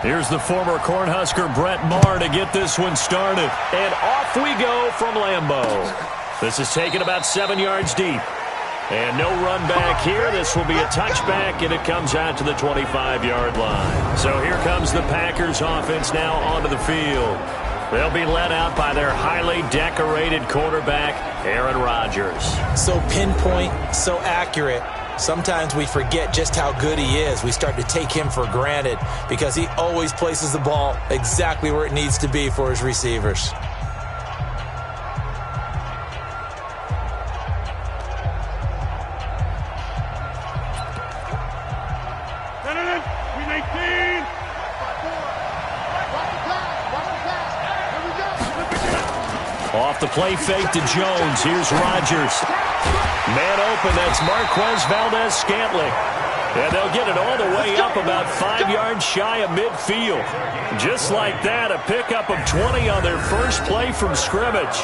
Here's the former Cornhusker Brett Maher to get this one started. And off we go from Lambeau. This is taken about 7 yards deep. And no run back here. This will be a touchback, and it comes out to the 25-yard line. So here comes the Packers offense now onto the field. They'll be led out by their highly decorated quarterback, Aaron Rodgers. So pinpoint, so accurate. Sometimes we forget just how good he is. We start to take him for granted because he always places the ball exactly where it needs to be for his receivers. Off the play fake to Jones. Here's Rodgers. Man open, that's Marquez Valdez-Scantling. And they'll get it all the way up about 5 yards shy of midfield. Just like that, a pickup of 20 on their first play from scrimmage.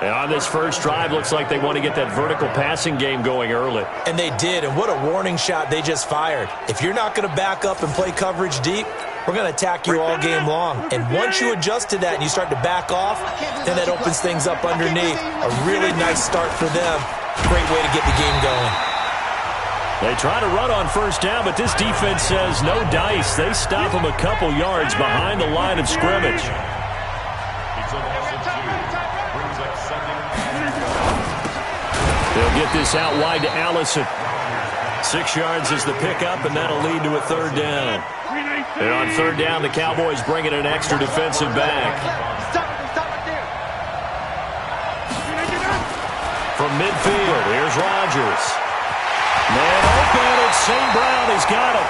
And on this first drive, looks like they want to get that vertical passing game going early. And they did, and what a warning shot they just fired. If you're not going to back up and play coverage deep, we're going to attack you all game long. And once you adjust to that and you start to back off, then that opens things up underneath. A really nice start for them. Great way to get the game going. They try to run on first down, but this defense says no dice. They stop them a couple yards behind the line of scrimmage. They'll get this out wide to Allison. 6 yards is the pickup, and that'll lead to a third down. And on third down, the Cowboys bring in an extra defensive back. From midfield, here's Rodgers. Man open, it's St. Brown. He's got him.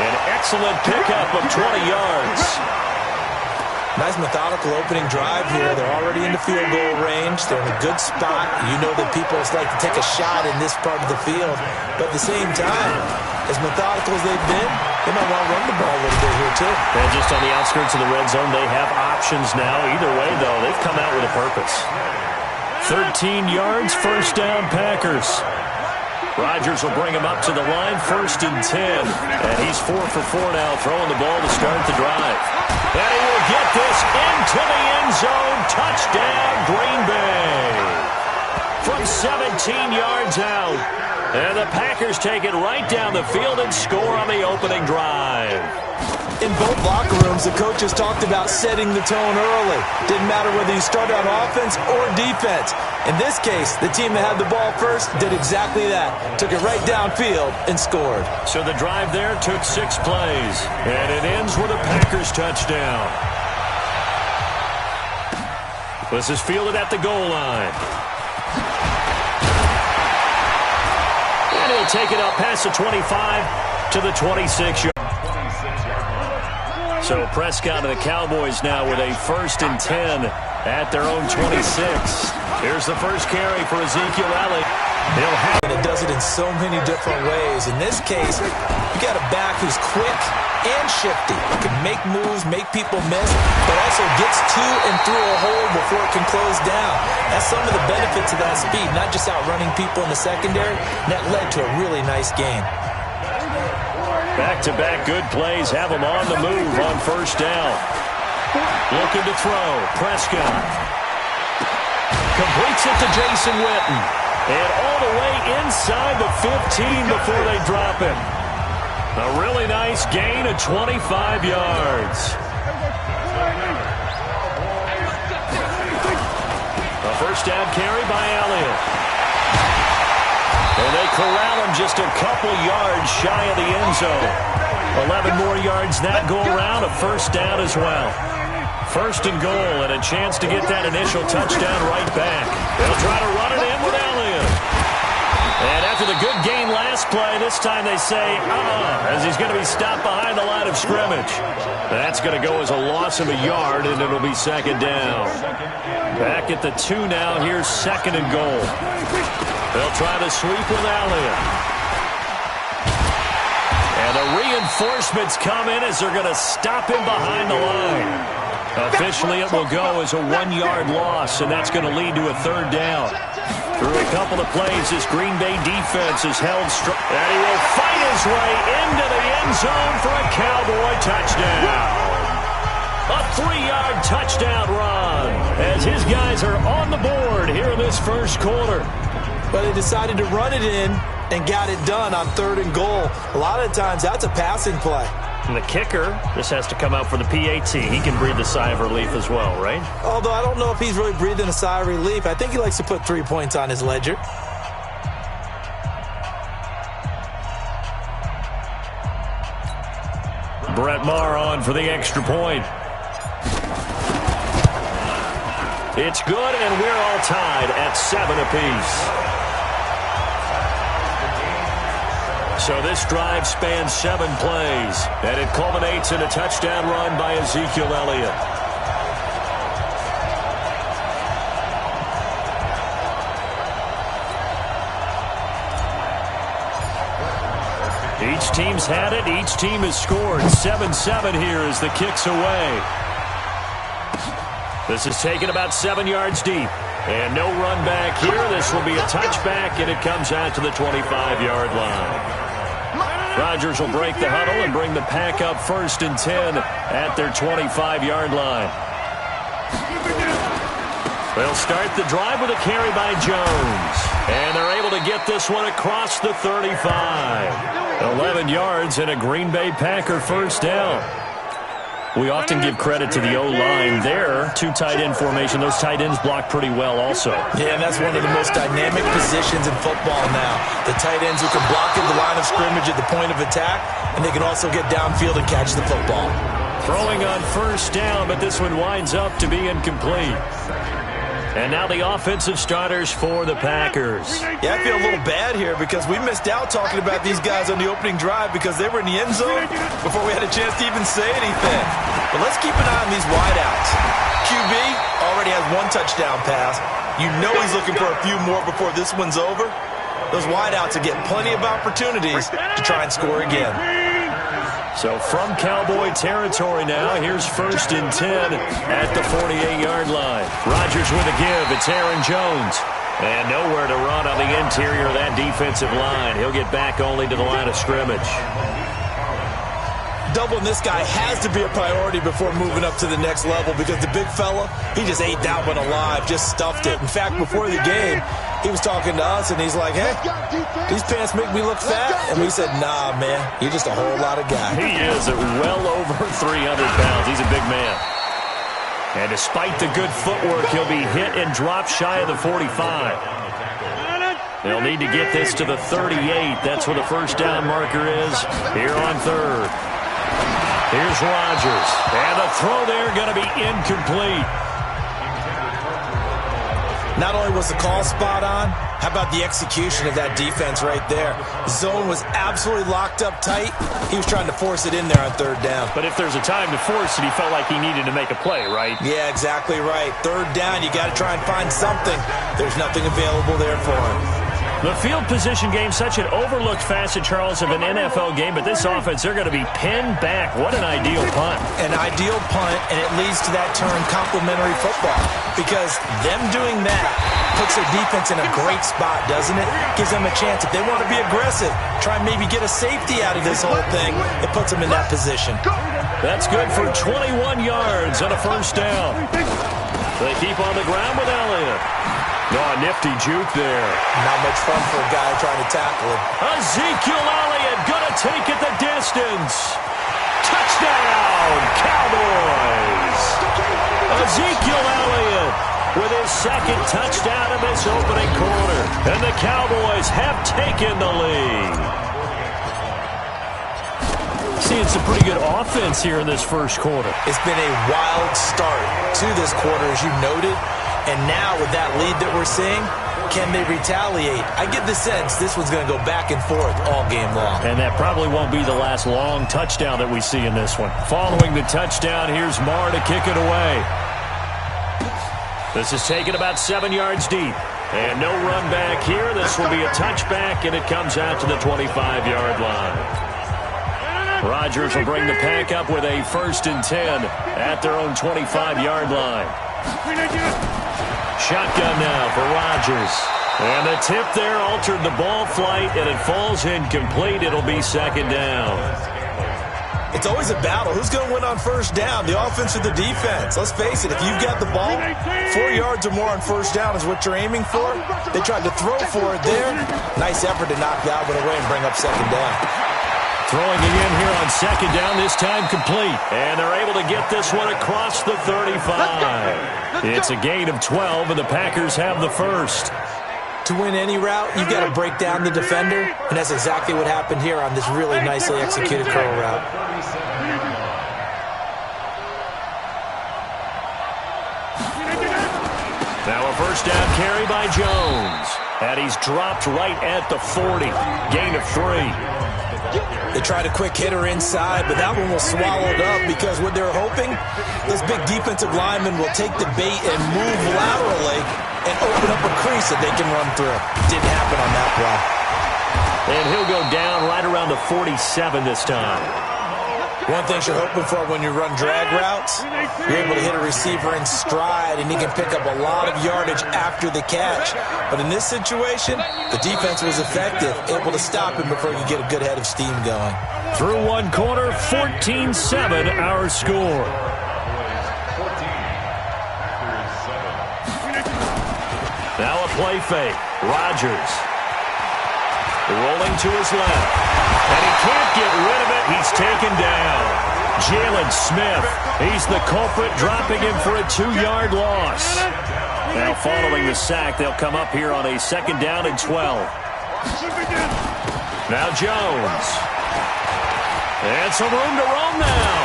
An excellent pickup of 20 yards. Nice methodical opening drive here. They're already in the field goal range. They're in a good spot. You know that people like to take a shot in this part of the field. But at the same time, as methodical as they've been, they might want to run the ball a little bit here too. And just on the outskirts of the red zone, they have options now. Either way, though, they've come out with a purpose. 13 yards, first down, Packers. Rodgers will bring him up to the line, 1st and 10. And he's 4 for 4 now, throwing the ball to start the drive. And he will get this into the end zone. Touchdown, Green Bay. From 17 yards out. And the Packers take it right down the field and score on the opening drive. In both locker rooms, the coaches talked about setting the tone early. Didn't matter whether you started on offense or defense. In this case, the team that had the ball first did exactly that. Took it right downfield and scored. So the drive there took 6 plays. And it ends with a Packers touchdown. This is fielded at the goal line. And he'll take it up past the 25 to the 26-yard. So Prescott and the Cowboys now with a 1st and 10 at their own 26. Here's the first carry for Ezekiel Elliott. He'll have and it does it in so many different ways. In this case, you got a back who's quick and shifty. Can make moves, make people miss, but also gets to and through a hole before it can close down. That's some of the benefits of that speed, not just outrunning people in the secondary. And that led to a really nice game. Back-to-back good plays have him on the move on first down. Looking to throw. Prescott completes it to Jason Witten. And all the way inside the 15 before they drop him. A really nice gain of 25 yards. A first down carry by Elliott. And they corral him just a couple yards shy of the end zone. 11 more yards that go around, a first down as well. 1st and goal, and a chance to get that initial touchdown right back. They'll try to run it in with Elliott. And after the good gain last play, this time they say, as he's going to be stopped behind the line of scrimmage. That's going to go as a loss of a yard, and it'll be 2nd down. Back at the 2 now, here's 2nd and goal. They'll try to sweep with Elliott. And the reinforcements come in as they're going to stop him behind the line. Officially, it will go as a 1-yard loss, and that's going to lead to a 3rd down. Through a couple of plays, this Green Bay defense is held strong. And he will fight his way into the end zone for a Cowboy touchdown. A 3-yard touchdown run as his guys are on the board here in this first quarter. But they decided to run it in and got it done on 3rd and goal. A lot of times that's a passing play. And the kicker just has to come out for the PAT. He can breathe a sigh of relief as well, right? Although I don't know if he's really breathing a sigh of relief. I think he likes to put 3 points on his ledger. Brett Maher on for the extra point. It's good, and we're all tied at 7 apiece. So this drive spans 7 plays, and it culminates in a touchdown run by Ezekiel Elliott. Each team's had it. Each team has scored. 7-7 here as the kick's away. This is taken about 7 yards deep. And no run back here. This will be a touchback, and it comes out to the 25-yard line. Rodgers will break the huddle and bring the pack up 1st and 10 at their 25-yard line. They'll start the drive with a carry by Jones. And they're able to get this one across the 35. 11 yards and a Green Bay Packer first down. We often give credit to the O-line there. 2 tight end formation. Those tight ends block pretty well also. Yeah, and that's one of the most dynamic positions in football now. The tight ends who can block at the line of scrimmage at the point of attack, and they can also get downfield and catch the football. Throwing on first down, but this one winds up to be incomplete. And now the offensive starters for the Packers. Yeah, I feel a little bad here because we missed out talking about these guys on the opening drive because they were in the end zone before we had a chance to even say anything. But let's keep an eye on these wideouts. QB already has 1 touchdown pass. You know he's looking for a few more before this one's over. Those wideouts are getting plenty of opportunities to try and score again. So from Cowboy territory now, here's 1st and 10 at the 48-yard line. Rodgers with a give. It's Aaron Jones. And nowhere to run on the interior of that defensive line. He'll get back only to the line of scrimmage. Doubling this guy has to be a priority before moving up to the next level because the big fella, he just ate that one alive, just stuffed it. In fact, before the game, he was talking to us, and he's like, hey, these pants make me look fat? And we said, nah, man, you're just a whole lot of guy. He is at well over 300 pounds. He's a big man. And despite the good footwork, he'll be hit and dropped shy of the 45. They'll need to get this to the 38. That's where the first down marker is here on 3rd. Here's Rodgers. And the throw there going to be incomplete. Not only was the call spot on, how about the execution of that defense right there? Zone was absolutely locked up tight. He was trying to force it in there on 3rd down. But if there's a time to force it, he felt like he needed to make a play, right? Yeah, exactly right. 3rd down, you got to try and find something. There's nothing available there for him. The field position game, such an overlooked facet, Charles, of an NFL game, but this offense, they're going to be pinned back. What an ideal punt. An ideal punt, and it leads to that term complementary football, because them doing that puts their defense in a great spot, doesn't it? Gives them a chance. If they want to be aggressive, try and maybe get a safety out of this whole thing, it puts them in that position. That's good for 21 yards and a first down. They keep on the ground with Elliott. No, a nifty juke there. Not much fun for a guy trying to tackle him. Ezekiel Elliott going to take it the distance. Touchdown, Cowboys. Ezekiel Elliott with his 2nd touchdown of this opening quarter. And the Cowboys have taken the lead. Seeing some pretty good offense here in this first quarter. It's been a wild start to this quarter, as you noted. And now with that lead that we're seeing, can they retaliate? I get the sense this one's going to go back and forth all game long. And that probably won't be the last long touchdown that we see in this one. Following the touchdown, here's Maher to kick it away. This is taken about 7 yards deep. And no run back here. This will be a touchback, and it comes out to the 25-yard line. Rodgers will bring the pack up with a 1st and 10 at their own 25-yard line. Shotgun now for Rodgers. And the tip there altered the ball flight, and it falls incomplete. It'll be second down. It's always a battle. Who's going to win on first down, the offense or the defense? Let's face it, if you've got the ball, 4 yards or more on first down is what you're aiming for. They tried to throw for it there. Nice effort to knock that one away and bring up second down. Throwing again here on second down, this time complete. And they're able to get this one across the 35. It's a gain of 12, and the Packers have the first. To win any route, you've got to break down the defender, and that's exactly what happened here on this really nicely executed curl route. Now a first down carry by Jones. And he's dropped right at the 40. Gain of 3. They tried a quick hitter inside, but that one was swallowed up because what they're hoping, those big defensive linemen will take the bait and move laterally and open up a crease that they can run through. Didn't happen on that play. And he'll go down right around the 47 this time. One thing you're hoping for when you run drag routes, you're able to hit a receiver in stride, and he can pick up a lot of yardage after the catch. But in this situation, the defense was effective, able to stop him before you get a good head of steam going. Through one quarter, 14-7 our score. Now a play fake. Rodgers rolling to his left. And he can't get rid of it. He's taken down. Jalen Smith. He's the culprit, dropping him for a 2-yard loss. Now following the sack, they'll come up here on a second down and 12. Now Jones. And some room to roam now.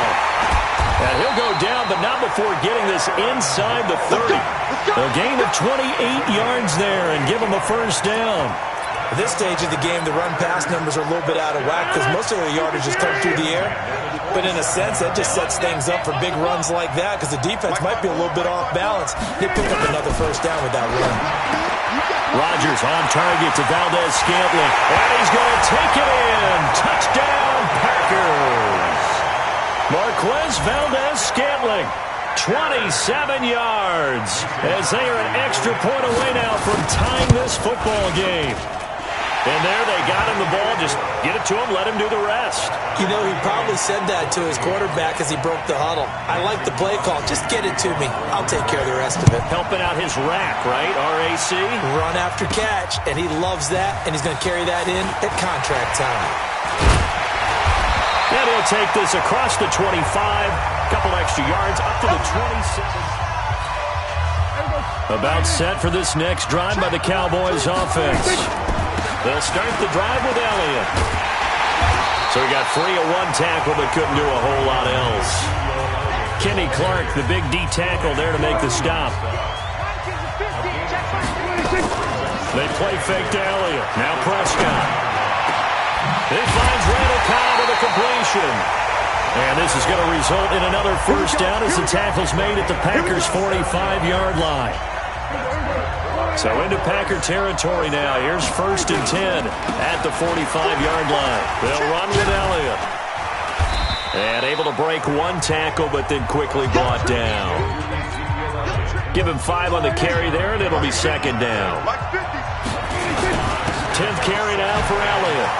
And he'll go down, but not before getting this inside the 30. A gain of 28 yards there and give him a first down. At this stage of the game, the run-pass numbers are a little bit out of whack because most of the yardage has come through the air. But in a sense, that just sets things up for big runs like that because the defense might be a little bit off balance. They pick up another first down with that run. Rodgers on target to Valdez-Scantling. And he's going to take it in. Touchdown, Packers. Marquez Valdez-Scantling. 27 yards as they are an extra point away now from tying this football game. And there they got him the ball. Just get it to him, let him do the rest. You know, he probably said that to his quarterback as he broke the huddle. I like the play call. Just get it to me. I'll take care of the rest of it. Helping out his rack, right? RAC? Run after catch, and he loves that, and he's going to carry that in at contract time. And he'll take this across the 25. Couple extra yards up to the 27. About set for this next drive by the Cowboys offense. They'll start the drive with Elliott. So he got free of one tackle but couldn't do a whole lot else. Kenny Clark, the big D tackle there to make the stop. They play fake to Elliott. Now Prescott. He finds Randall Cobb with a completion. And this is going to result in another first down as the tackle's made at the Packers' 45-yard line. So into Packer territory now. Here's 1st and 10 at the 45-yard line. They'll run with Elliott. And able to break one tackle, but then quickly brought down. Give him 5 on the carry there, and it'll be second down. 10th carry now for Elliott.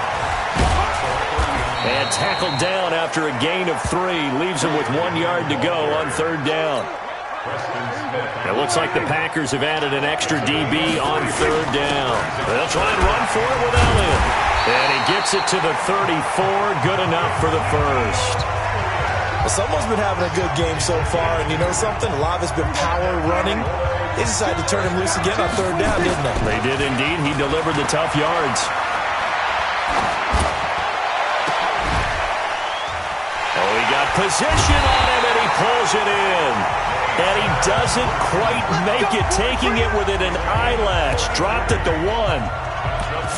And tackled down after a gain of 3. Leaves him with 1 yard to go on 3rd down. It looks like the Packers have added an extra DB on 3rd down. They'll try and run for it with Elliott. And he gets it to the 34. Good enough for the first. Well, someone's been having a good game so far. And you know something? A lot of it's been power running. They decided to turn him loose again on 3rd down, didn't they? They did indeed. He delivered the tough yards. Oh, he got position on him, and he pulls it in. And he doesn't quite make it, taking it within an eyelash. Dropped it to 1.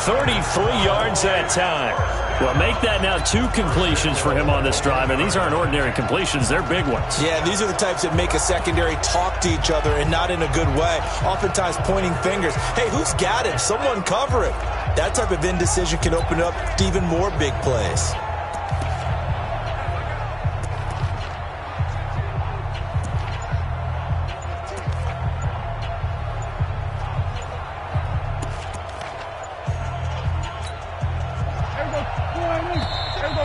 33 yards that time. Well, make that now 2 completions for him on this drive, and these aren't ordinary completions. They're big ones. Yeah, these are the types that make a secondary talk to each other, and not in a good way. Oftentimes pointing fingers. Hey, who's got him? Someone cover it. That type of indecision can open up to even more big plays.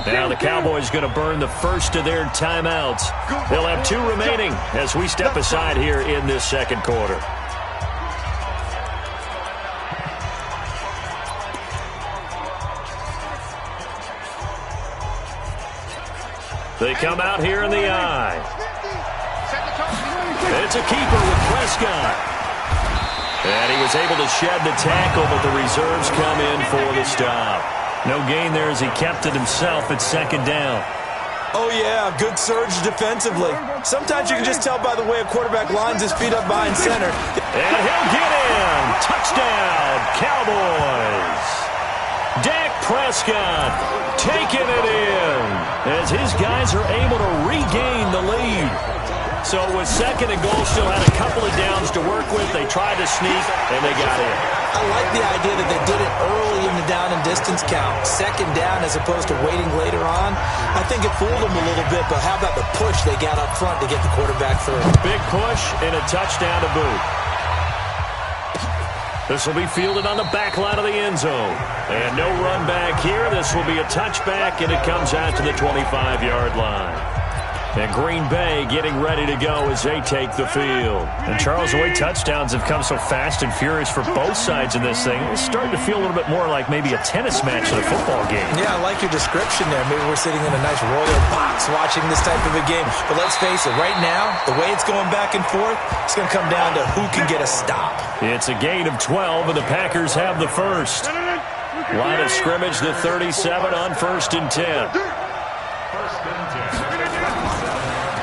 Now the Cowboys going to burn the first of their timeouts. They'll have 2 remaining as we step aside here in this second quarter. They come out here in the eye. It's a keeper with Prescott. And he was able to shed the tackle, but the reserves come in for the stop. No gain there as he kept it himself at second down. Oh, yeah, good surge defensively. Sometimes you can just tell by the way a quarterback lines his feet up behind center. And he'll get in. Touchdown, Cowboys. Dak Prescott taking it in as his guys are able to regain the lead. So with second and goal, still had a couple of downs to work with. They tried to sneak, and they got in. I like the idea that they did it early in the down and distance count. Second down as opposed to waiting later on. I think it fooled them a little bit, but how about the push they got up front to get the quarterback through? Big push and a touchdown to boot. This will be fielded on the back line of the end zone. And no run back here. This will be a touchback, and it comes out to the 25-yard line. And Green Bay getting ready to go as they take the field. And Charles, the way touchdowns have come so fast and furious for both sides in this thing, it's starting to feel a little bit more like maybe a tennis match than a football game. Yeah, I like your description there. Maybe we're sitting in a nice roller box watching this type of a game. But let's face it, right now, the way it's going back and forth, it's going to come down to who can get a stop. It's a gain of 12, and the Packers have the first. Line of scrimmage, the 37 on 1st and 10.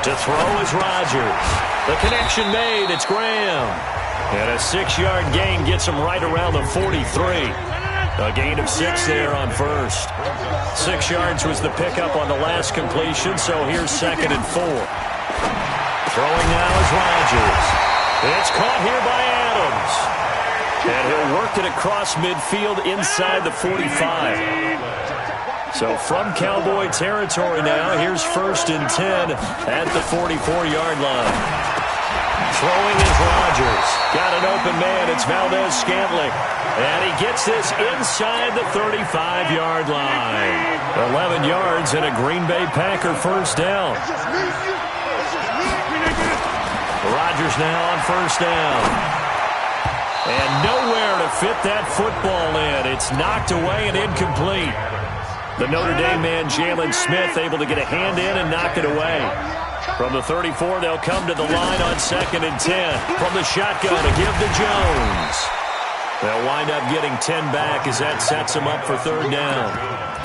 To throw is Rodgers. The connection made. It's Graham. And a 6-yard gain gets him right around the 43. A gain of 6 there on first. 6 yards was the pickup on the last completion, so here's 2nd and 4. Throwing now is Rodgers. It's caught here by Adams. And he'll work it across midfield inside the 45. So from Cowboy territory now, here's 1st and 10 at the 44-yard line. Throwing is Rodgers. Got an open man. It's Valdez-Scantling. And he gets this inside the 35-yard line. 11 yards and a Green Bay Packer first down. Rodgers now on 1st down. And nowhere to fit that football in. It's knocked away and incomplete. The Notre Dame man, Jalen Smith, able to get a hand in and knock it away. From the 34, they'll come to the line on 2nd and 10. From the shotgun to give to Jones. They'll wind up getting 10 back as that sets them up for 3rd down.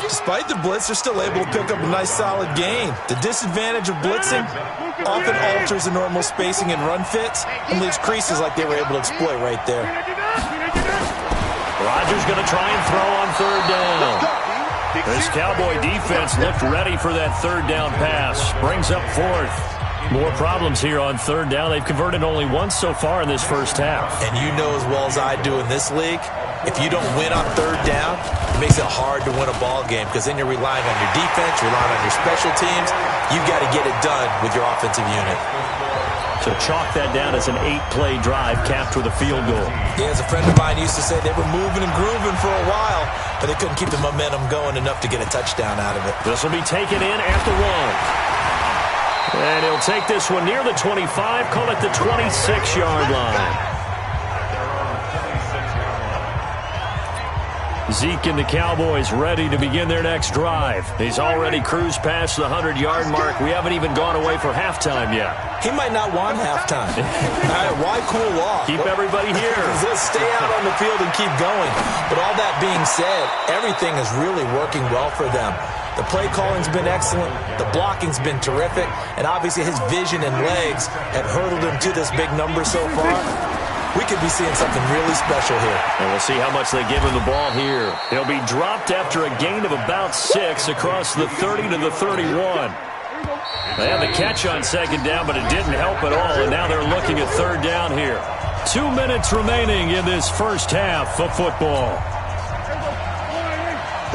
Despite the blitz, they're still able to pick up a nice solid gain. The disadvantage of blitzing often alters the normal spacing and run fits and leaves creases like they were able to exploit right there. Rodgers going to try and throw on 3rd down. This Cowboy defense looked ready for that 3rd down pass. Brings up 4th. More problems here on 3rd down. They've converted only once so far in this first half. And you know as well as I do in this league, if you don't win on 3rd down, it makes it hard to win a ball game because then you're relying on your defense, relying on your special teams. You got to get it done with your offensive unit. So chalk that down as an 8-play drive capped with a field goal. Yeah, as a friend of mine used to say, they were moving and grooving for a while, but they couldn't keep the momentum going enough to get a touchdown out of it. This will be taken in at the 1. And he'll take this one near the 25, call it the 26-yard line. Zeke and the Cowboys ready to begin their next drive. He's already cruised past the 100-yard mark. We haven't even gone away for halftime yet. He might not want halftime. All right, why cool off? Keep everybody here. Let's stay out on the field and keep going. But all that being said, everything is really working well for them. The play calling's been excellent. The blocking's been terrific. And obviously his vision and legs have hurdled him to this big number so far. We could be seeing something really special here. And we'll see how much they give him the ball here. He'll be dropped after a gain of about 6 across the 30 to the 31. They had the catch on 2nd down, but it didn't help at all. And now they're looking at 3rd down here. 2 minutes remaining in this first half of football.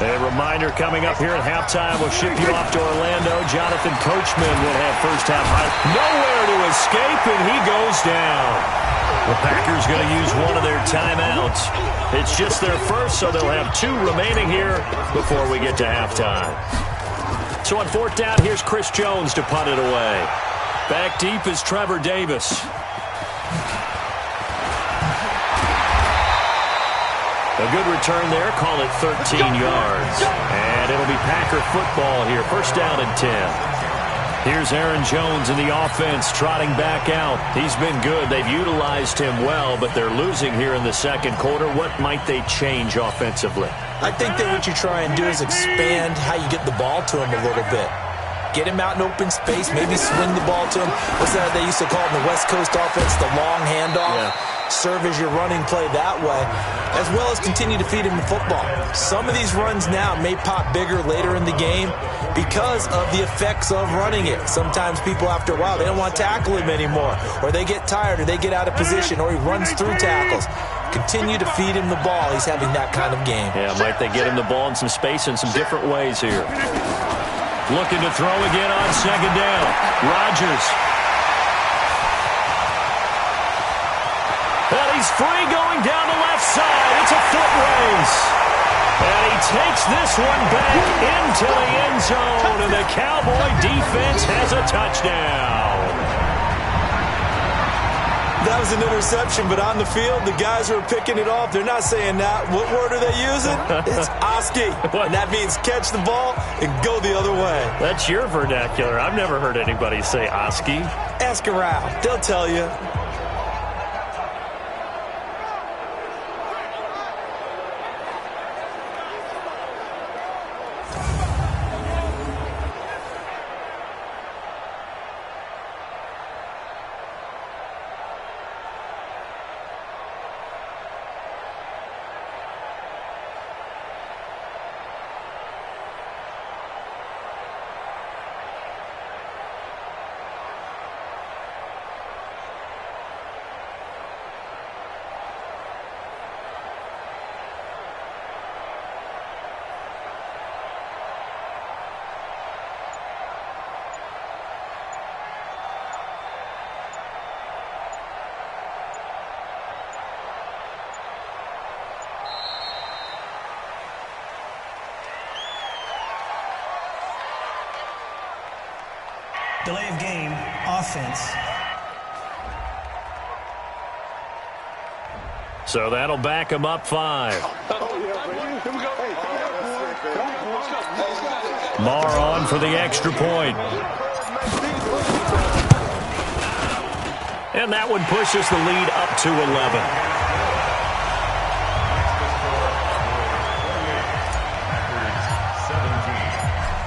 A reminder coming up here at halftime. We'll ship you off to Orlando. Jonathan Coachman will have first half highlights. Nowhere to escape, and he goes down. The Packers going to use one of their timeouts. It's just their first, so they'll have 2 remaining here before we get to halftime. So on 4th down, here's Chris Jones to punt it away. Back deep is Trevor Davis. A good return there. Call it 13 yards. And it'll be Packer football here. 1st down and 10. Here's Aaron Jones in the offense trotting back out. He's been good. They've utilized him well, but they're losing here in the 2nd quarter. What might they change offensively? I think that what you try and do is expand how you get the ball to him a little bit. Get him out in open space, maybe swing the ball to him. What's that they used to call it in the West Coast offense, the long handoff? Yeah. Serve as your running play that way, as well as continue to feed him the football. Some of these runs now may pop bigger later in the game because of the effects of running it. Sometimes people, after a while, they don't want to tackle him anymore, or they get tired, or they get out of position, or he runs through tackles. Continue to feed him the ball. He's having that kind of game. Yeah, might they get him the ball in some space in some different ways here. Looking to throw again on 2nd down. Rodgers. And he's free going down the left side. It's a foot race. And he takes this one back into the end zone. And the Cowboy defense has a touchdown. That was an interception, but on the field, the guys who are picking it off, they're not saying that. What word are they using? It's Oski. And that means catch the ball and go the other way. That's your vernacular. I've never heard anybody say Oski. Ask around. They'll tell you. Delay of game, offense. So that'll back him up 5. Marr on for the extra point. And that one pushes the lead up to 11.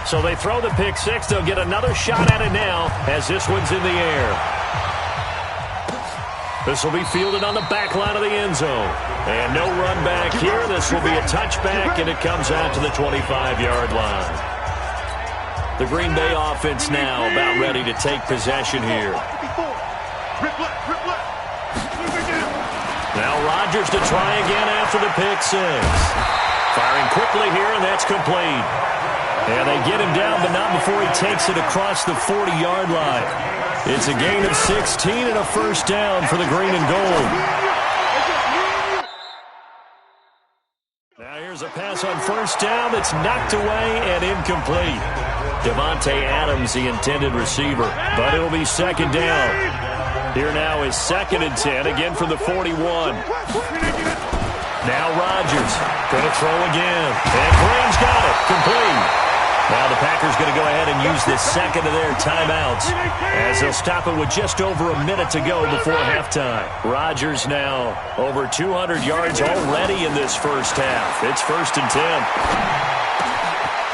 So they throw the pick 6. They'll get another shot at it now as this one's in the air. This will be fielded on the back line of the end zone. And no run back here. This will be a touchback, and it comes out to the 25-yard line. The Green Bay offense now about ready to take possession here. Now Rodgers to try again after the pick 6. Firing quickly here, and that's complete. And they get him down, but not before he takes it across the 40-yard line. It's a gain of 16 and a 1st down for the green and gold. Now here's a pass on 1st down that's knocked away and incomplete. Devontae Adams, the intended receiver, but it'll be 2nd down. Here now is 2nd and 10, again from the 41. Now Rodgers going to throw again. And Graham's got it. Complete. Now the Packers going to go ahead and use this 2nd of their timeouts as they'll stop it with just over a minute to go before halftime. Rodgers now over 200 yards already in this 1st half. It's 1st and 10.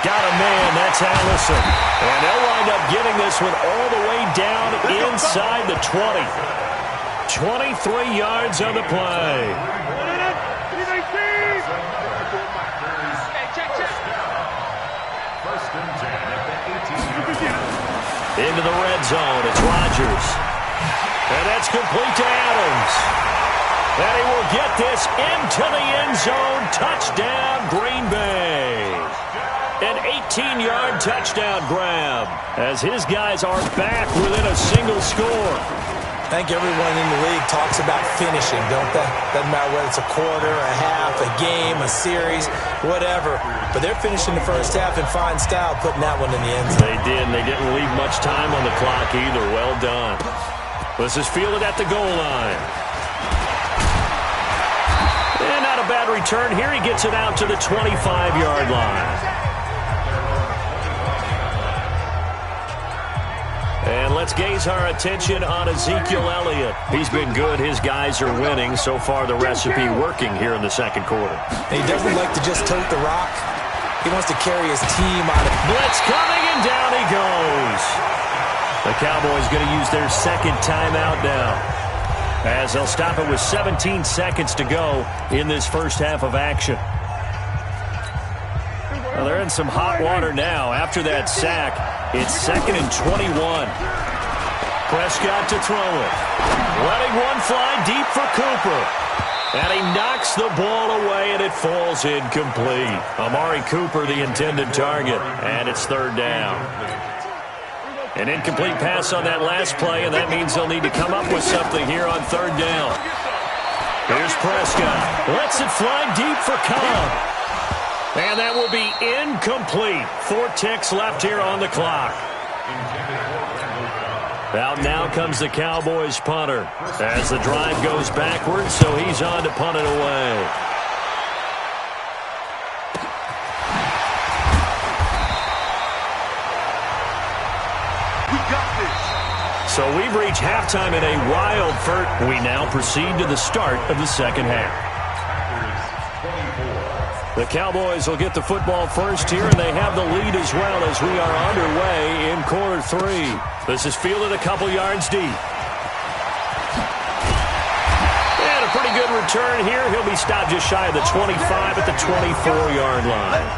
Got a man. That's Allison. And they'll wind up getting this one all the way down inside the 20. 23 yards on the play. Into the red zone. It's Rodgers. And that's complete to Adams. And he will get this into the end zone. Touchdown, Green Bay. An 18-yard touchdown grab as his guys are back within a single score. I think everyone in the league talks about finishing, don't they? Doesn't matter whether it's a quarter, a half, a game, a series, whatever. But they're finishing the first half in fine style, putting that one in the end zone. They did, and they didn't leave much time on the clock either. Well done. This is fielded at the goal line. And not a bad return here. He gets it out to the 25-yard line. And let's gaze our attention on Ezekiel Elliott. He's been good. His guys are winning. So far, the recipe working here in the second quarter. He doesn't like to just tote the rock. He wants to carry his team out of blitz coming, and down he goes. The Cowboys going to use their second timeout now, as they'll stop it with 17 seconds to go in this first half of action. Well, they're in some hot water now. After that sack, it's 2nd and 21. Prescott to throw it. Letting one fly deep for Cooper. And he knocks the ball away, and it falls incomplete. Amari Cooper, the intended target, and it's 3rd down. An incomplete pass on that last play, and that means they'll need to come up with something here on 3rd down. Here's Prescott. Lets it fly deep for Cobb. And that will be incomplete. 4 ticks left here on the clock. Out now comes the Cowboys punter as the drive goes backwards, so he's on to punt it away. So we've reached halftime in a wild first. We now proceed to the start of the second half. The Cowboys will get the football first here, and they have the lead as well as we are underway in quarter 3. This is fielded a couple yards deep. And a pretty good return here. He'll be stopped just shy of the 25 at the 24-yard line.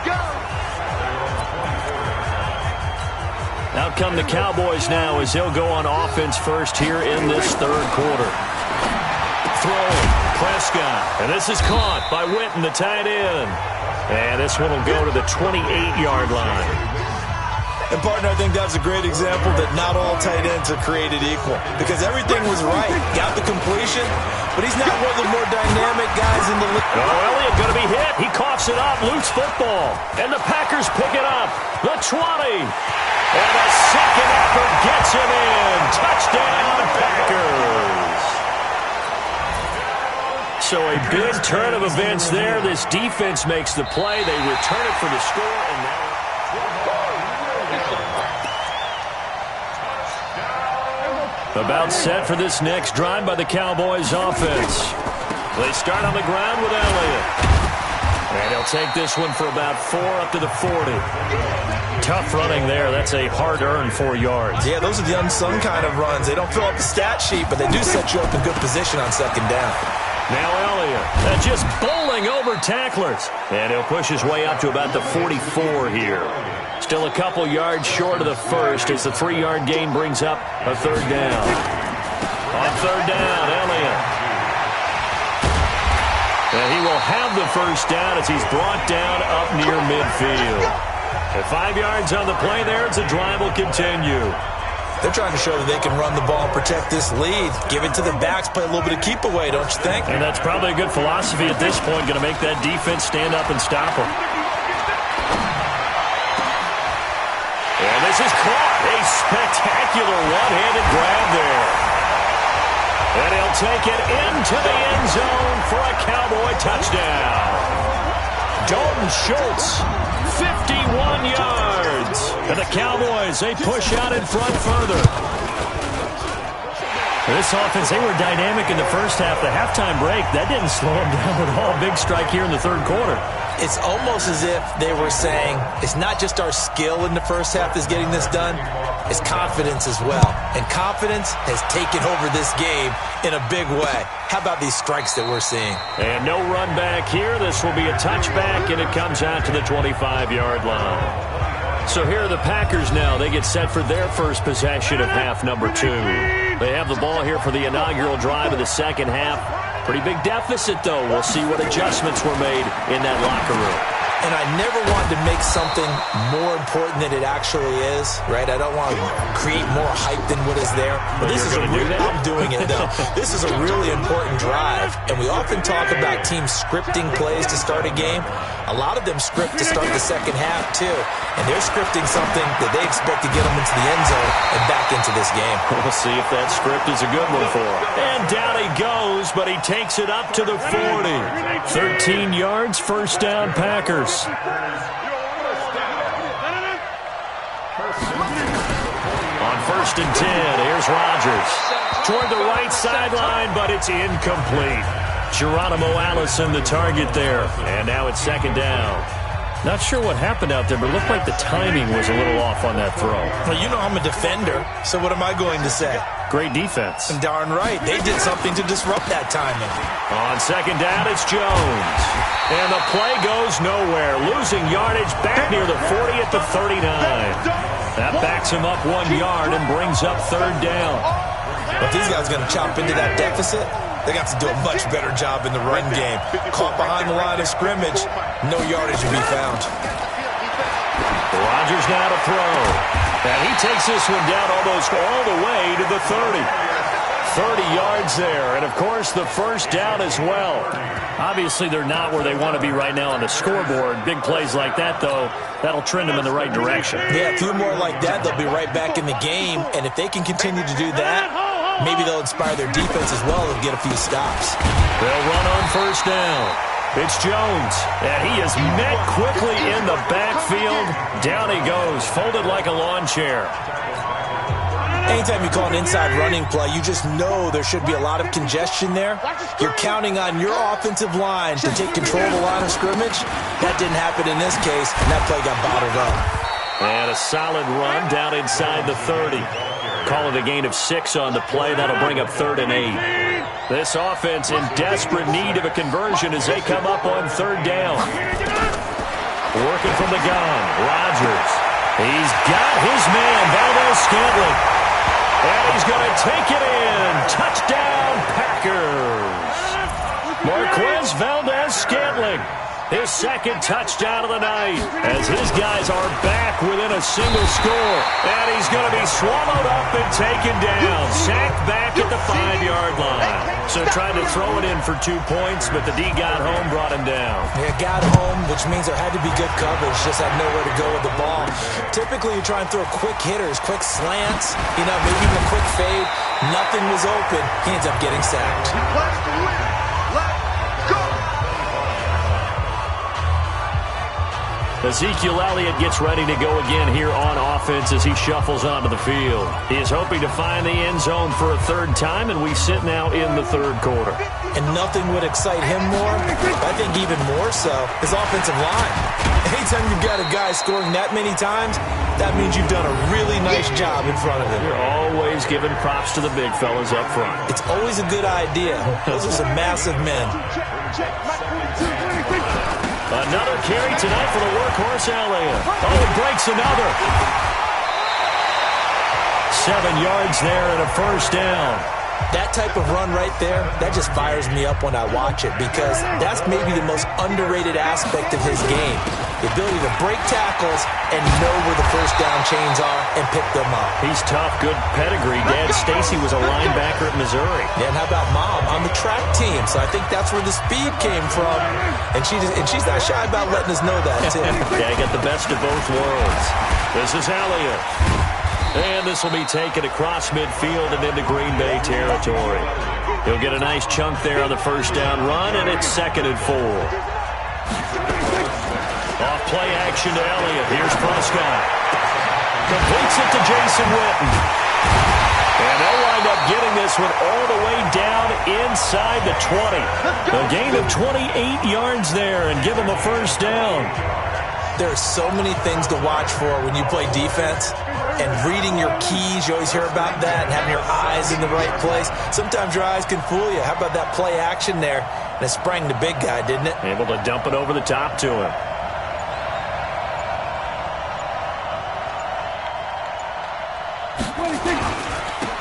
Out come the Cowboys now as they'll go on offense first here in this 3rd quarter. Throwing, Prescott, and this is caught by Witten, the tight end. And this one will go to the 28-yard line. And, partner, I think that's a great example that not all tight ends are created equal, because everything was right. Got the completion, but he's not one of the more dynamic guys in the league. Oh, Elliott going to be hit. He coughs it up. Loose football. And the Packers pick it up. The 20. And a second effort gets him in. Touchdown, Packers. So a big turn of events there. This defense makes the play. They return it for the score. And now about set for this next drive by the Cowboys offense. They start on the ground with Elliott. And he'll take this one for about 4 up to the 40. Tough running there. That's a hard-earned 4 yards. Yeah, those are the unsung kind of runs. They don't fill up the stat sheet, but they do set you up in good position on 2nd down. Now Elliott, just bowling over tacklers. And he'll push his way up to about the 44 here. Still a couple yards short of the first as the 3-yard gain brings up a 3rd down. On 3rd down, Elliott. And he will have the first down as he's brought down up near midfield. At 5 yards on the play there, as the drive will continue. They're trying to show that they can run the ball and protect this lead. Give it to the backs, play a little bit of keep away, don't you think? And that's probably a good philosophy at this point, going to make that defense stand up and stop them. And this is caught. A spectacular one-handed grab there. And he'll take it into the end zone for a Cowboy touchdown. Dalton Schultz, 51 yards. And the Cowboys, they push out in front further. This offense, they were dynamic in the first half. The halftime break, that didn't slow them down at all. Big strike here in the 3rd quarter. It's almost as if they were saying, it's not just our skill in the first half that's getting this done, it's confidence as well. And confidence has taken over this game in a big way. How about these strikes that we're seeing? And no run back here. This will be a touchback, and it comes out to the 25-yard line. So here are the Packers now. They get set for their first possession of half number 2. They have the ball here for the inaugural drive of the second half. Pretty big deficit, though. We'll see what adjustments were made in that locker room. And I never want to make something more important than it actually is, right? I don't want to create more hype than what is there. But this is I'm doing it, though. This is a really important drive. And we often talk about teams scripting plays to start a game. A lot of them script to start the second half, too. And they're scripting something that they expect to get them into the end zone and back into this game. We'll see if that script is a good one for him. And down he goes, but he takes it up to the 40. 13 yards, first down, Packers. On first and 10, here's Rodgers. Toward the right sideline, but it's incomplete. Geronimo Allison, the target there. And now it's second down. Not sure what happened out there, but it looked like the timing was a little off on that throw. Well, you know I'm a defender, so what am I going to say? Great defense. And darn right, they did something to disrupt that timing. On second down, it's Jones. And the play goes nowhere. Losing yardage back near the 40 at the 39. That backs him up 1 yard and brings up third down. But these guys are going to chop into that deficit. They got to do a much better job in the run game. Caught behind the line of scrimmage, no yardage to be found. Rodgers now to throw. And he takes this one down almost all the way to the 30. 30 yards there, and of course the first down as well. Obviously they're not where they want to be right now on the scoreboard. Big plays like that, though, that'll trend them in the right direction. Yeah, a few more like that, they'll be right back in the game. And if they can continue to do that, maybe they'll inspire their defense as well and get a few stops. They'll run on first down. It's Jones, and he is met quickly in the backfield. Down he goes, folded like a lawn chair. Anytime you call an inside running play, you just know there should be a lot of congestion there. You're counting on your offensive line to take control of the line of scrimmage. That didn't happen in this case, and that play got bottled up. And a solid run down inside the 30. Call it a gain of 6 on the play. That'll bring up 3rd and 8. This offense in desperate need of a conversion as they come up on 3rd down. Working from the gun, Rodgers. He's got his man, Valdez-Scantling. And he's going to take it in. Touchdown, Packers. Marquez Valdez-Scantling. His second touchdown of the night as his guys are back within a single score. And he's going to be swallowed up and taken down. Sacked back at the 5-yard line. So tried to throw it in for 2 points, but the D got home, brought him down. Yeah, got home, which means there had to be good coverage. Just had nowhere to go with the ball. Typically, you try and throw quick hitters, quick slants, maybe even a quick fade. Nothing was open. He ends up getting sacked. Ezekiel Elliott gets ready to go again here on offense as he shuffles onto the field. He is hoping to find the end zone for a 3rd time, and we sit now in the 3rd quarter. And nothing would excite him more, I think even more so, his offensive line. Anytime you've got a guy scoring that many times, that means you've done a really nice job in front of him. You're always giving props to the big fellas up front. It's always a good idea. Those are some massive men. Another carry tonight for the workhorse Elliott. Oh, it breaks another. 7 yards there and a first down. That type of run right there, that just fires me up when I watch it because that's maybe the most underrated aspect of his game. The ability to break tackles and know where the first down chains are and pick them up. He's tough, good pedigree. Dad Stacy was a linebacker at Missouri. Yeah, and how about Mom on the track team? So I think that's where the speed came from. And she's not shy about letting us know that, too. Yeah, I got the best of both worlds. This is Elliott. And this will be taken across midfield and into Green Bay territory. He'll get a nice chunk there on the first down run, and it's 2nd and 4. Off play action to Elliott. Here's Prescott. Completes it to Jason Witten. And they'll wind up getting this one all the way down inside the 20. A gain of 28 yards there and give them a first down. There are so many things to watch for when you play defense. And reading your keys, you always hear about that, and having your eyes in the right place. Sometimes your eyes can fool you. How about that play action there? And it sprang the big guy, didn't it? Able to dump it over the top to him.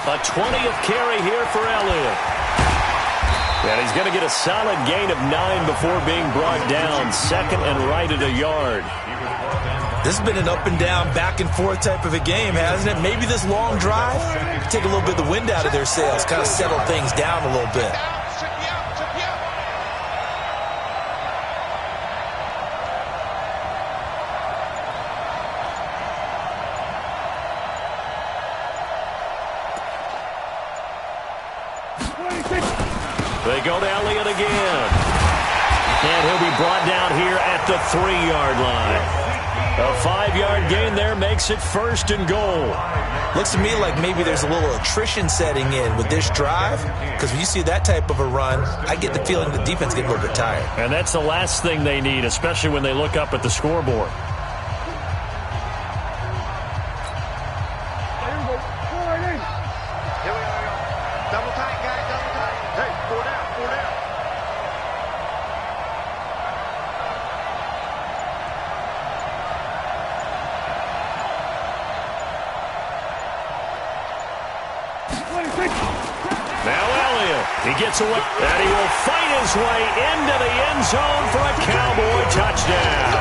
A 20th carry here for Elliott. And he's going to get a solid gain of 9 before being brought down. Second and right at a yard. This has been an up and down, back and forth type of a game, hasn't it? Maybe this long drive, take a little bit of the wind out of their sails, kind of settle things down a little bit. They go to Elliott again. And he'll be brought down here at the 3-yard line. A 5-yard gain there makes it first and goal. Looks to me like maybe there's a little attrition setting in with this drive, because when you see that type of a run, I get the feeling the defense gets a little bit tired. And that's the last thing they need, especially when they look up at the scoreboard. Now Elliott, he gets away, and he will fight his way into the end zone for a Cowboy touchdown.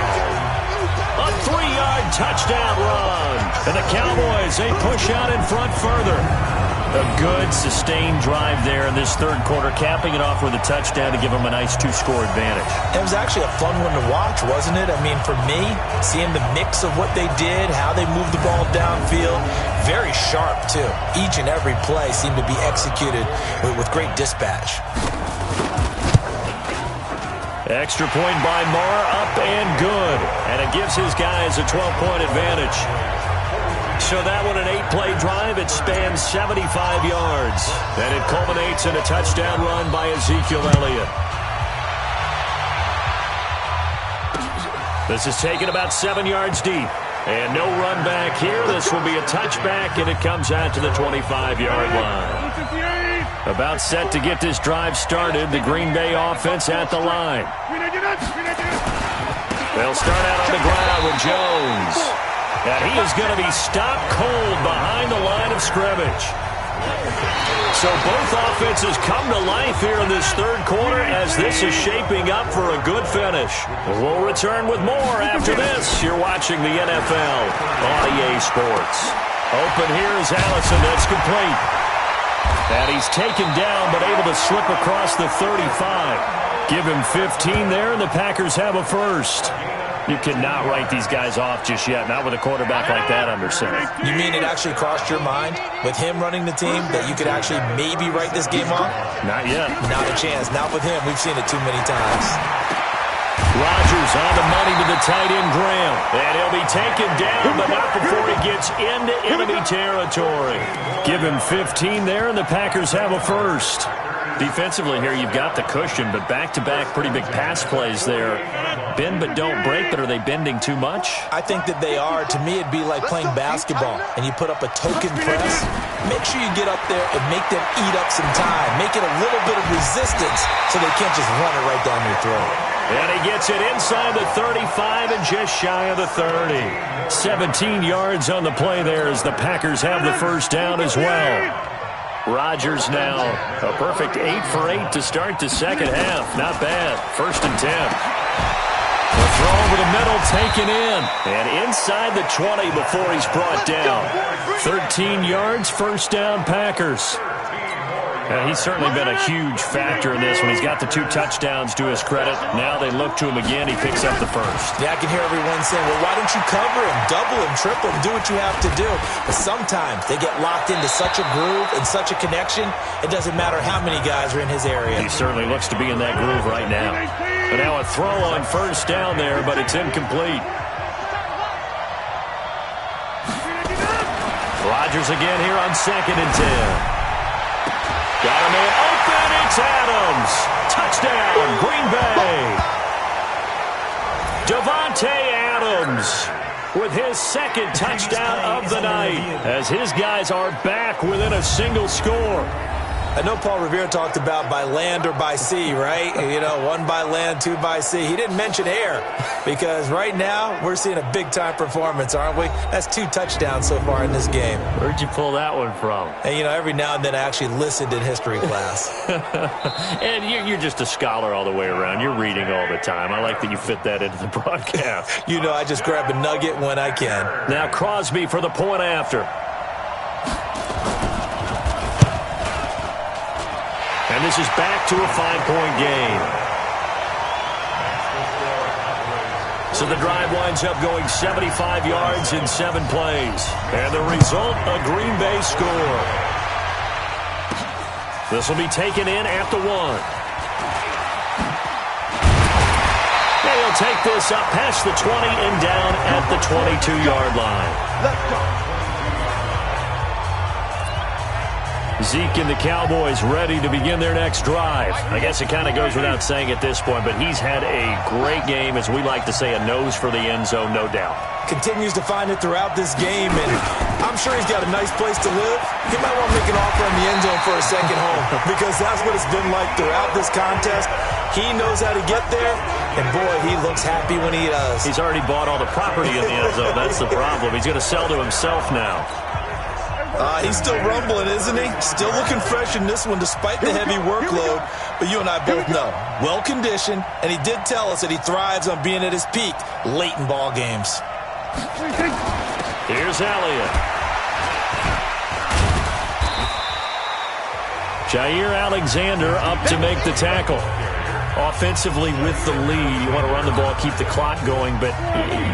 A 3-yard touchdown run. And the Cowboys, they push out in front further. A good, sustained drive there in this third quarter, capping it off with a touchdown to give them a nice 2-score advantage. It was actually a fun one to watch, wasn't it? I mean, for me, seeing the mix of what they did, how they moved the ball downfield, very sharp, too. Each and every play seemed to be executed with great dispatch. Extra point by Marr, up and good. And it gives his guys a 12-point advantage. So that one, an 8-play drive. It spans 75 yards. And it culminates in a touchdown run by Ezekiel Elliott. This is taken about 7 yards deep. And no run back here. This will be a touchback, and it comes out to the 25-yard line. About set to get this drive started. The Green Bay offense at the line. They'll start out on the ground with Jones. And he is going to be stopped cold behind the line of scrimmage. So both offenses come to life here in this third quarter as this is shaping up for a good finish. We'll return with more after this. You're watching the NFL on EA Sports. Open here is Allison. That's complete. And he's taken down but able to slip across the 35. Give him 15 there, and the Packers have a first. You cannot write these guys off just yet, not with a quarterback like that under center. You mean it actually crossed your mind with him running the team that you could actually maybe write this game off? Not yet. Not a chance. Not with him. We've seen it too many times. Rodgers on the money to the tight end Graham. And he'll be taken down, but not before he gets into enemy territory. Give him 15 there, and the Packers have a first. Defensively here, you've got the cushion, but back-to-back pretty big pass plays there. Bend but don't break, but are they bending too much? I think that they are. To me, it'd be like playing basketball, and you put up a token press. Make sure you get up there and make them eat up some time. Make it a little bit of resistance so they can't just run it right down your throat. And he gets it inside the 35 and just shy of the 30. 17 yards on the play there as the Packers have the first down as well. Rodgers now a perfect 8 for 8 to start the second half. Not bad. 1st and 10. The throw over the middle taken in. And inside the 20 before he's brought down. 13 yards, first down Packers. He's certainly been a huge factor in this when he's got the 2 touchdowns to his credit. Now they look to him again. He picks up the first. Yeah, I can hear everyone saying, well, why don't you cover him, double him, triple him, do what you have to do. But sometimes they get locked into such a groove and such a connection, it doesn't matter how many guys are in his area. He certainly looks to be in that groove right now. But now a throw on first down there, but it's incomplete. Rodgers again here on 2nd and 10. Got a man open, it's Adams. Touchdown, Green Bay. Davante Adams with his 2nd touchdown of the night as his guys are back within a single score. I know Paul Revere talked about by land or by sea, right? You know, 1 by land, 2 by sea. He didn't mention air because right now we're seeing a big-time performance, aren't we? That's 2 touchdowns so far in this game. Where'd you pull that one from? And, you know, every now and then I actually listened in history class. And you're just a scholar all the way around. You're reading all the time. I like that you fit that into the broadcast. You know, I just grab a nugget when I can. Now Crosby for the point after. And this is back to a 5-point game. So the drive winds up going 75 yards in 7 plays. And the result, a Green Bay score. This will be taken in at the 1. And he'll take this up past the 20 and down at the 22-yard line. Let's go. Zeke and the Cowboys ready to begin their next drive. I guess it kind of goes without saying at this point, but he's had a great game, as we like to say, a nose for the end zone, no doubt. Continues to find it throughout this game, and I'm sure he's got a nice place to live. He might want to make an offer in the end zone for a second home because that's what it's been like throughout this contest. He knows how to get there, and boy, he looks happy when he does. He's already bought all the property in the end zone. That's the problem. He's going to sell to himself now. He's still rumbling, isn't he? Still looking fresh in this one despite the heavy workload. But you and I both know, well-conditioned, and he did tell us that he thrives on being at his peak late in ball games. Here's Elliott. Jair Alexander up to make the tackle. Offensively with the lead, you want to run the ball, keep the clock going, but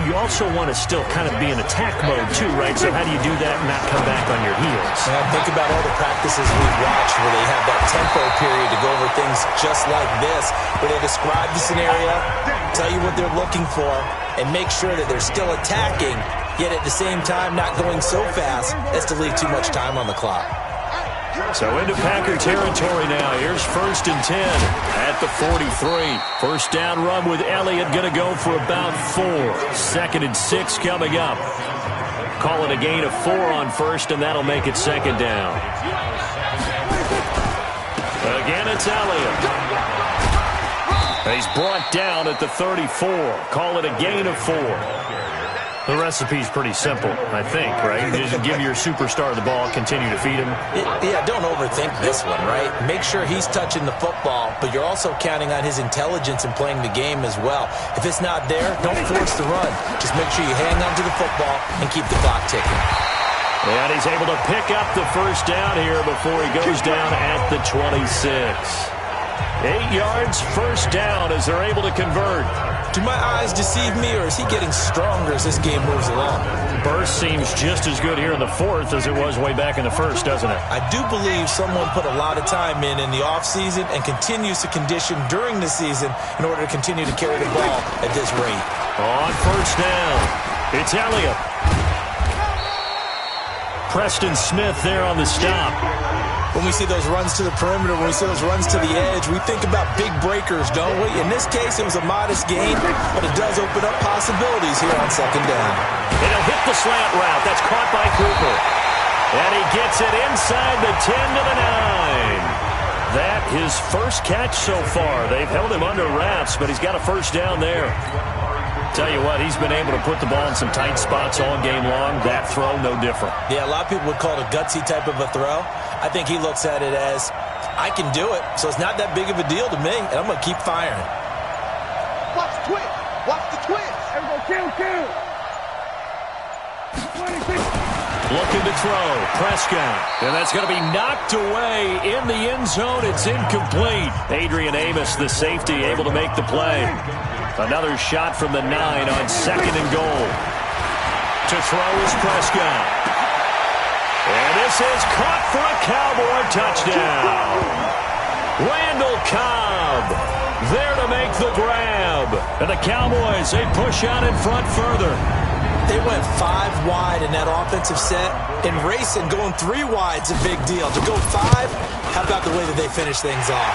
you also want to still kind of be in attack mode too, right? So how do you do that and not come back on your heels? Think about all the practices we've watched where they have that tempo period to go over things just like this, where they describe the scenario, tell you what they're looking for, and make sure that they're still attacking, yet at the same time not going so fast as to leave too much time on the clock. So into Packer territory now. Here's 1st and 10 at the 43. First down run with Elliott going to go for about 4. 2nd and 6 coming up. Call it a gain of 4 on 1st, and that'll make it 2nd down. Again, it's Elliott. He's brought down at the 34. Call it a gain of 4. The recipe's pretty simple, I think, right? Just give your superstar the ball, continue to feed him. Yeah, don't overthink this one, right? Make sure he's touching the football, but you're also counting on his intelligence in playing the game as well. If it's not there, don't force the run. Just make sure you hang on to the football and keep the clock ticking. And he's able to pick up the first down here before he goes down at the 26. 8 yards, first down as they're able to convert. Do my eyes deceive me, or is he getting stronger as this game moves along? Burst seems just as good here in the 4th as it was way back in the 1st, doesn't it? I do believe someone put a lot of time in the offseason and continues to condition during the season in order to continue to carry the ball at this rate. On first down, it's Elliott. Preston Smith there on the stop. When we see those runs to the perimeter, when we see those runs to the edge, we think about big breakers, don't we? In this case, it was a modest gain, but it does open up possibilities here on 2nd down. And he'll hit the slant route. That's caught by Cooper. And he gets it inside the 10 to the 9. That his first catch so far. They've held him under wraps, but he's got a first down there. Tell you what, he's been able to put the ball in some tight spots all game long. That throw, no different. Yeah, a lot of people would call it a gutsy type of a throw. I think he looks at it as, I can do it, so it's not that big of a deal to me, and I'm going to keep firing. Watch the twist. Watch the twist. Everybody kill. Looking to throw. Prescott. And that's going to be knocked away in the end zone. It's incomplete. Adrian Amos, the safety, able to make the play. Another shot from the 9 on 2nd and goal. To throw is Prescott. And this is caught for a Cowboy touchdown. Randall Cobb there to make the grab. And the Cowboys, they push out in front further. They went 5 wide in that offensive set. And racing, going 3 wide's a big deal. To go 5, how about the way that they finish things off?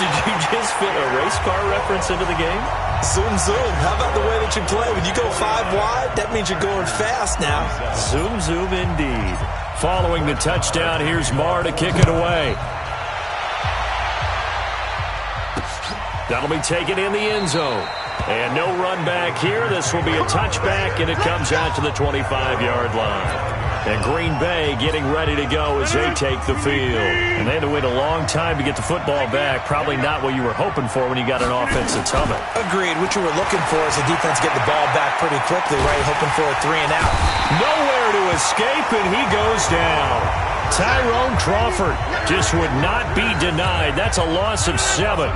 Did you just fit a race car reference into the game? Zoom, zoom. How about the way that you play? When you go 5 wide, that means you're going fast now. Zoom, zoom indeed. Following the touchdown, here's Marr to kick it away. That'll be taken in the end zone. And no run back here. This will be a touchback, and it comes out to the 25-yard line. And Green Bay getting ready to go as they take the field. And they had to wait a long time to get the football back. Probably not what you were hoping for when you got an offense that's humming. Agreed. What you were looking for is the defense get the ball back pretty quickly, right? Hoping for a 3 and out. Nowhere to escape, and he goes down. Tyrone Crawford just would not be denied. That's a loss of 7.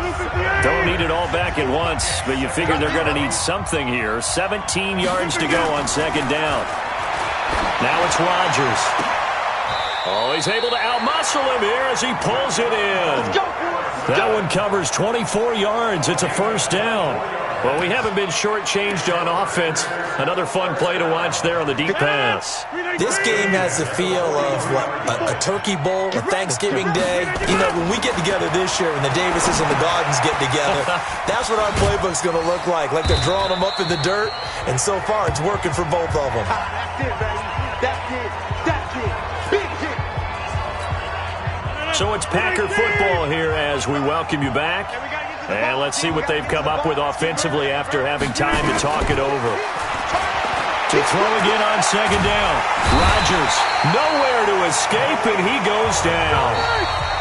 Don't need it all back at once, but you figure they're going to need something here. 17 yards to go on second down. Now it's Rodgers. Oh, he's able to outmuscle him here as he pulls it in. That one covers 24 yards. It's a first down. Well, we haven't been shortchanged on offense. Another fun play to watch there on the deep pass. This game has the feel of a turkey bowl, a Thanksgiving day. You know, when we get together this year, when the Davises and the Gardens get together, that's what our playbook's going to look like. Like they're drawing them up in the dirt, and so far it's working for both of them. That's it, baby. That's it. That's it. Big hit. So it's Packer football here as we welcome you back. And let's see what they've come up with offensively after having time to talk it over. To throw again on second down. Rodgers, nowhere to escape, and he goes down.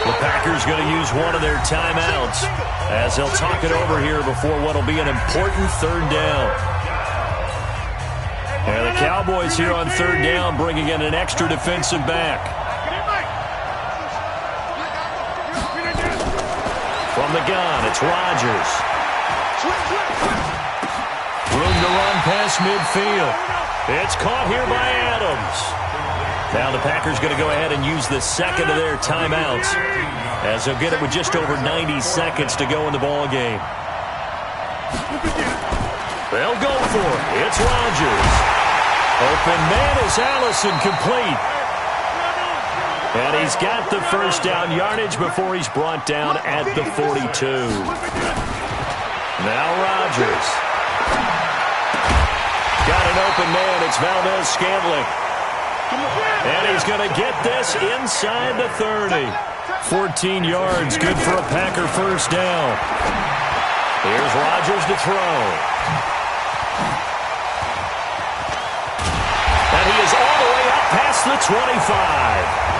The Packers going to use one of their timeouts as they'll talk it over here before what will be an important third down. And the Cowboys here on third down bringing in an extra defensive back. From the gun, it's Rodgers. Room to run past midfield. It's caught here by Adams. Now the Packers going to go ahead and use the second of their timeouts as they'll get it with just over 90 seconds to go in the ball game. They'll go for it. It's Rodgers. Open man is Allison, complete. And he's got the first down yardage before he's brought down at the 42. Now Rodgers. Got an open man. It's Valdez-Scantling. And he's going to get this inside the 30. 14 yards, good for a Packer first down. Here's Rodgers to throw. And he is all the way up past the 25.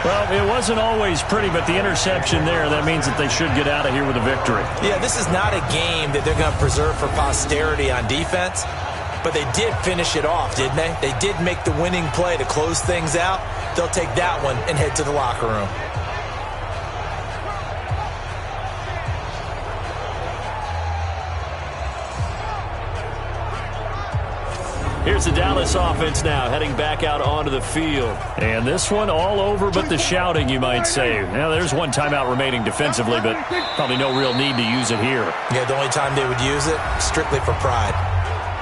Well, it wasn't always pretty, but the interception there, that means that they should get out of here with a victory. Yeah, this is not a game that they're going to preserve for posterity on defense, but they did finish it off, didn't they? They did make the winning play to close things out. They'll take that one and head to the locker room. Here's the Dallas offense now, heading back out onto the field. And this one all over but the shouting, you might say. Now, there's one timeout remaining defensively, but probably no real need to use it here. Yeah, the only time they would use it, strictly for pride.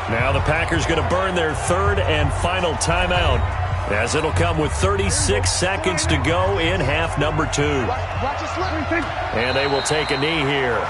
Now the Packers going to burn their third and final timeout, as it'll come with 36 seconds to go in half number 2. And they will take a knee here.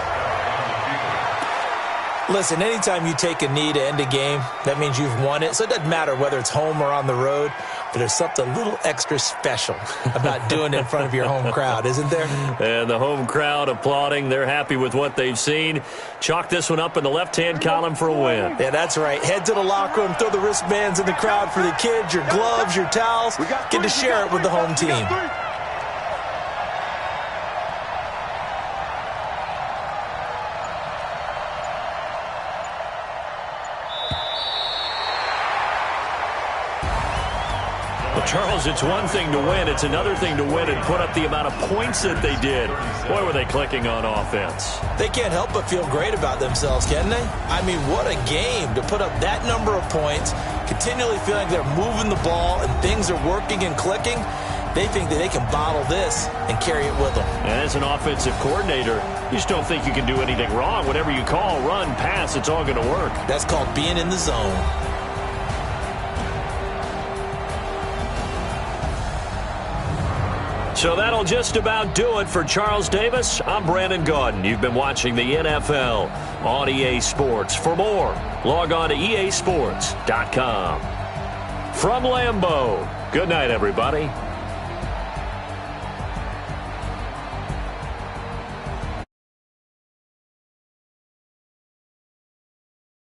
Listen, anytime you take a knee to end a game, that means you've won it. So it doesn't matter whether it's home or on the road, but there's something a little extra special about doing it in front of your home crowd, isn't there? And the home crowd applauding. They're happy with what they've seen. Chalk this one up in the left-hand column for a win. Yeah, that's right. Head to the locker room, throw the wristbands in the crowd for the kids, your gloves, your towels. Get to share it with the home team. Charles, it's one thing to win. It's another thing to win and put up the amount of points that they did. Boy, were they clicking on offense. They can't help but feel great about themselves, can they? I mean, what a game to put up that number of points, continually feeling they're moving the ball and things are working and clicking. They think that they can bottle this and carry it with them. And as an offensive coordinator, you just don't think you can do anything wrong. Whatever you call, run, pass, it's all going to work. That's called being in the zone. So that'll just about do it for Charles Davis. I'm Brandon Gaudin. You've been watching the NFL on EA Sports. For more, log on to easports.com. From Lambeau, good night, everybody.